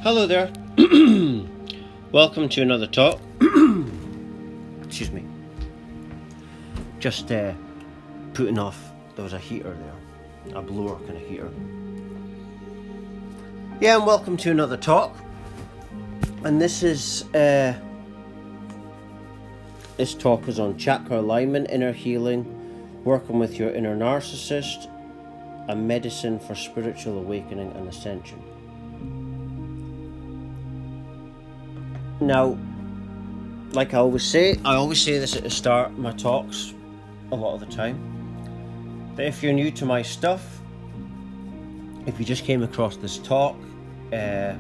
Hello there. Welcome to another talk. Excuse me. Just putting off. There was a heater there, a blower kind of heater. Yeah, and welcome to another talk. And this talk is on chakra alignment, inner healing, working with your inner narcissist, a medicine for spiritual awakening and ascension. Now, like I always say this at the start of my talks a lot of the time, that if you're new to my stuff, if you just came across this talk, my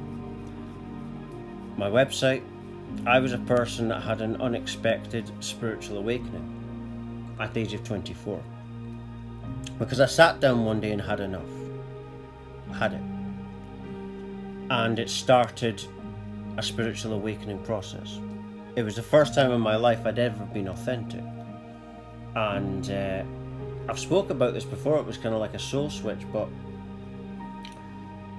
website, I was a person that had an unexpected spiritual awakening at the age of 24. Because I sat down one day and had enough. Had it. And it started a spiritual awakening process. It was the first time in my life I'd ever been authentic. And I've spoke about this before, it was kind of like a soul switch, but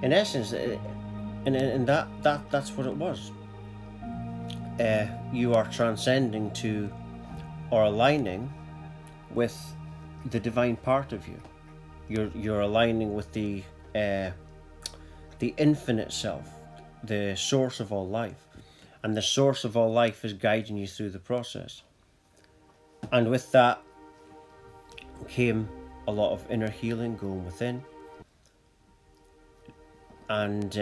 in essence, that's what it was. You are transcending to, or aligning with the divine part of you. You're aligning with the infinite self, the source of all life, and the source of all life is guiding you through the process. And with that came a lot of inner healing, going within. And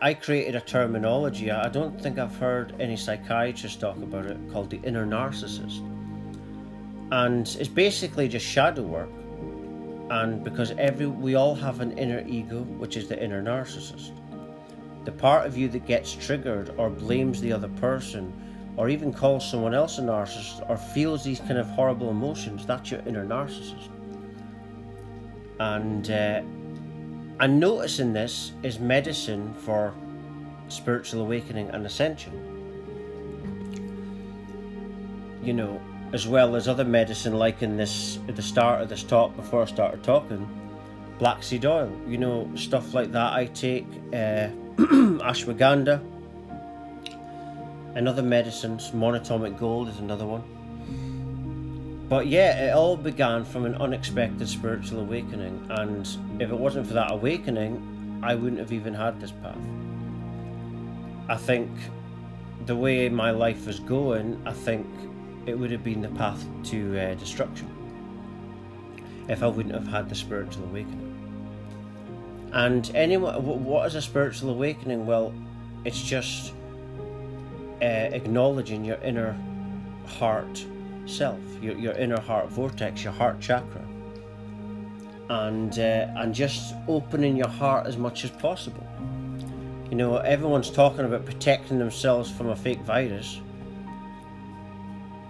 I created a terminology. I don't think I've heard any psychiatrists talk about it, called the inner narcissist. And it's basically just shadow work. And because we all have an inner ego, which is the inner narcissist. The part of you that gets triggered or blames the other person, or even calls someone else a narcissist, or feels these kind of horrible emotions, that's your inner narcissist. And noticing this is medicine for spiritual awakening and ascension. You know, as well as other medicine, like in this, at the start of this talk, before I started talking, black seed oil, you know, stuff like that I take, ashwagandha, and other medicines, monatomic gold is another one. But yeah, it all began from an unexpected spiritual awakening, and if it wasn't for that awakening, I wouldn't have even had this path. I think the way my life is going, I think it would have been the path to destruction if I wouldn't have had the spiritual awakening. And anyway, what is a spiritual awakening? Well, it's just acknowledging your inner heart self, your inner heart vortex, your heart chakra, and just opening your heart as much as possible. You know, everyone's talking about protecting themselves from a fake virus,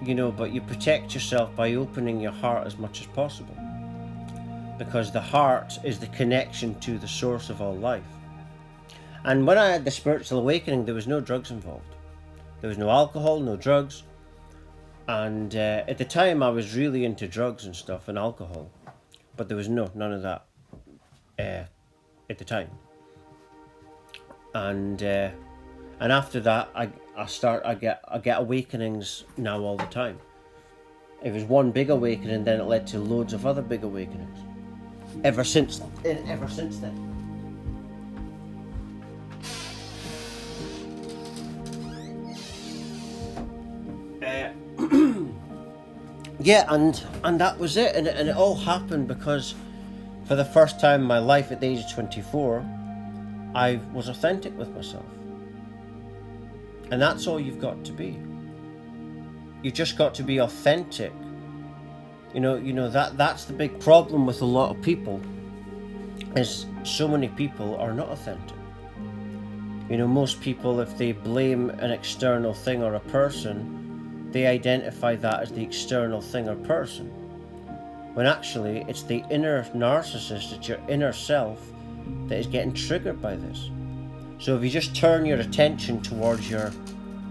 you know, but you protect yourself by opening your heart as much as possible, because the heart is the connection to the source of all life. And when I had the spiritual awakening, there was no drugs involved. There was no alcohol, no drugs. And at the time I was really into drugs and stuff and alcohol, but there was none of that at the time. And after that I get awakenings now all the time. It was one big awakening, then it led to loads of other big awakenings ever since then. Yeah, and that was it, and it all happened because for the first time in my life at the age of 24, I was authentic with myself. And that's all you've got to be. You just got to be authentic. You know that's the big problem with a lot of people, is so many people are not authentic. You know, most people, if they blame an external thing or a person, they identify that as the external thing or person, when actually it's the inner narcissist, it's your inner self that is getting triggered by this. So if you just turn your attention towards your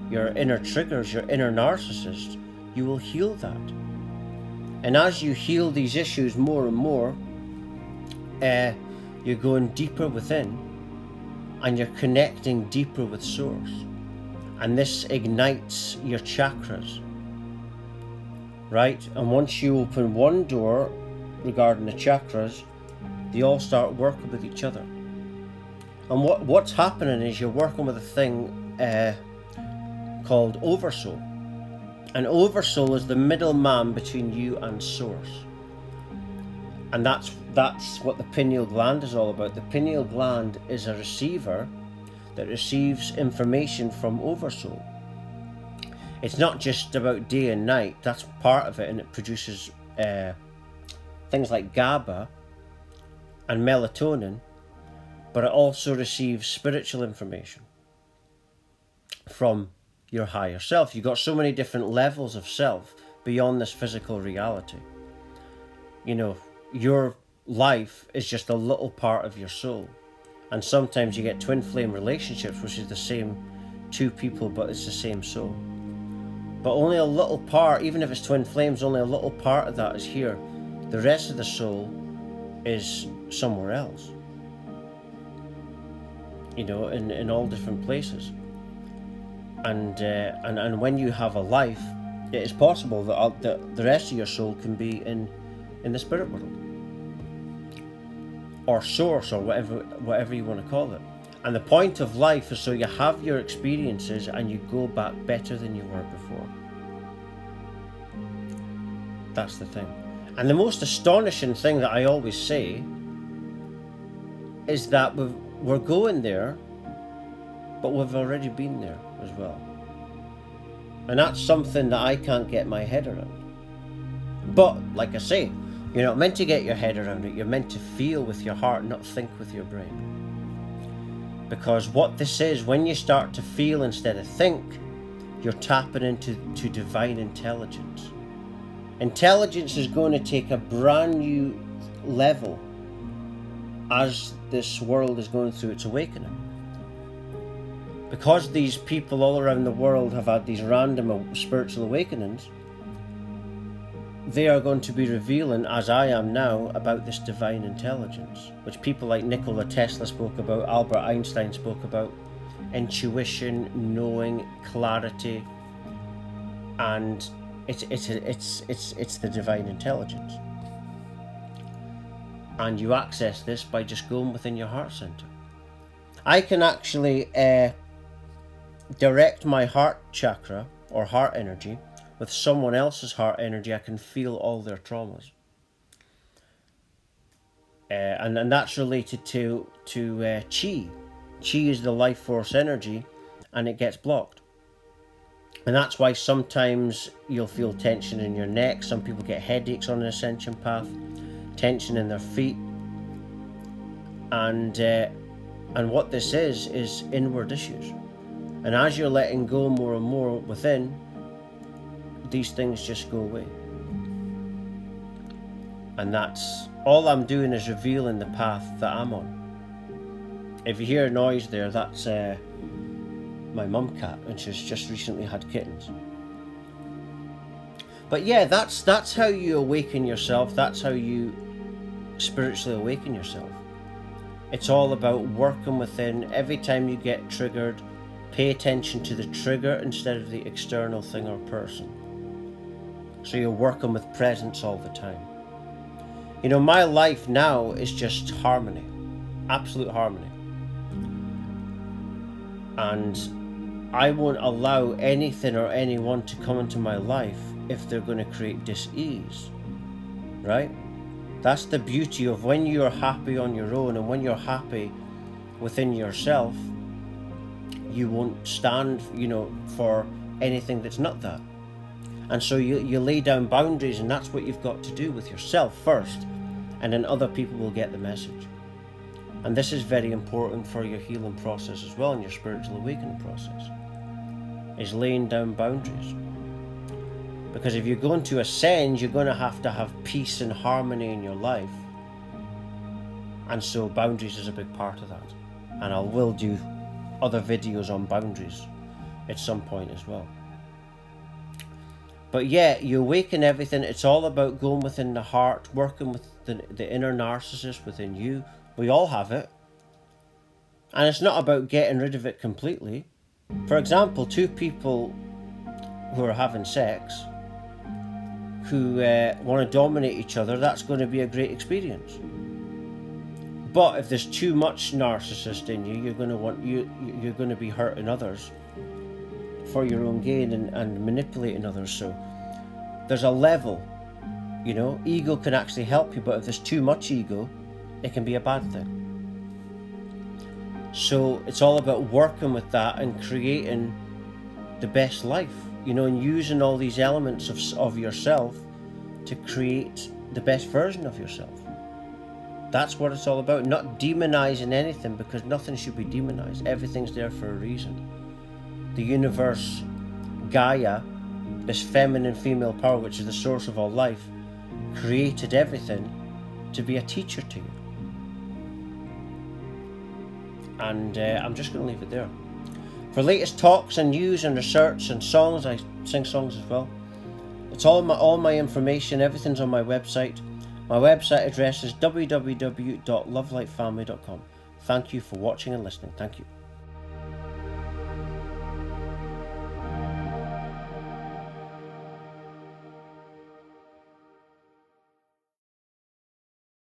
inner triggers, your inner narcissist, you will heal that. And as you heal these issues more and more, you're going deeper within, and you're connecting deeper with Source. And this ignites your chakras, right? And once you open one door regarding the chakras, they all start working with each other. And what's happening is you're working with a thing called Oversoul. And Oversoul is the middleman between you and Source. And that's what the pineal gland is all about. The pineal gland is a receiver that receives information from Oversoul. It's not just about day and night, that's part of it, and it produces things like GABA and melatonin, but it also receives spiritual information from your higher self. You've got so many different levels of self beyond this physical reality. You know, your life is just a little part of your soul. And sometimes you get twin flame relationships, which is the same two people, but it's the same soul. But only a little part, even if it's twin flames, only a little part of that is here. The rest of the soul is somewhere else. You know, in all different places. And when you have a life, it is possible that the rest of your soul can be in the spirit world, or Source, or whatever you want to call it. And the point of life is so you have your experiences and you go back better than you were before. That's the thing. And the most astonishing thing that I always say is that we're going there, but we've already been there as well. And that's something that I can't get my head around. But like I say, you're not meant to get your head around it. You're meant to feel with your heart, not think with your brain. Because what this is, when you start to feel instead of think, you're tapping into divine intelligence. Intelligence is going to take a brand new level as this world is going through its awakening. Because these people all around the world have had these random spiritual awakenings, they are going to be revealing, as I am now, about this divine intelligence, which people like Nikola Tesla spoke about, Albert Einstein spoke about, intuition, knowing, clarity, and it's the divine intelligence. And you access this by just going within your heart center. I can actually direct my heart chakra or heart energy with someone else's heart energy. I can feel all their traumas. And that's related to chi. Chi is the life force energy, and it gets blocked. And that's why sometimes you'll feel tension in your neck. Some people get headaches on an ascension path, tension in their feet. And what this is inward issues. And as you're letting go more and more within, these things just go away. And that's all I'm doing, is revealing the path that I'm on. If you hear a noise there, that's my mum cat, and she's just recently had kittens. But yeah, that's how you awaken yourself. That's how you spiritually awaken yourself. It's all about working within. Every time you get triggered, pay attention to the trigger instead of the external thing or person. So you're working with presence all the time. You know, my life now is just harmony, absolute harmony. And I won't allow anything or anyone to come into my life if they're going to create dis-ease, right? That's the beauty of when you're happy on your own, and when you're happy within yourself, you won't stand, for anything that's not that. And so you lay down boundaries, and that's what you've got to do with yourself first, and then other people will get the message. And this is very important for your healing process as well, and your spiritual awakening process, is laying down boundaries. Because if you're going to ascend, you're going to have peace and harmony in your life. And so boundaries is a big part of that. And I will do other videos on boundaries at some point as well. But yeah, you awaken everything. It's all about going within the heart, working with the inner narcissist within you. We all have it. And it's not about getting rid of it completely. For example, two people who are having sex, who want to dominate each other, that's going to be a great experience. But if there's too much narcissist in you, you're going to be hurting others for your own gain and manipulating others. So there's a level, you know. Ego can actually help you, but if there's too much ego, it can be a bad thing. So it's all about working with that and creating the best life, you know, and using all these elements of yourself to create the best version of yourself. That's what it's all about. Not demonizing anything, because nothing should be demonized. Everything's there for a reason. The universe, Gaia, this feminine female power, which is the source of all life, created everything to be a teacher to you. And I'm just going to leave it there. For latest talks and news and research and songs, I sing songs as well. It's all my information, everything's on my website. My website address is www.lovelightfamily.com. Thank you for watching and listening. Thank you.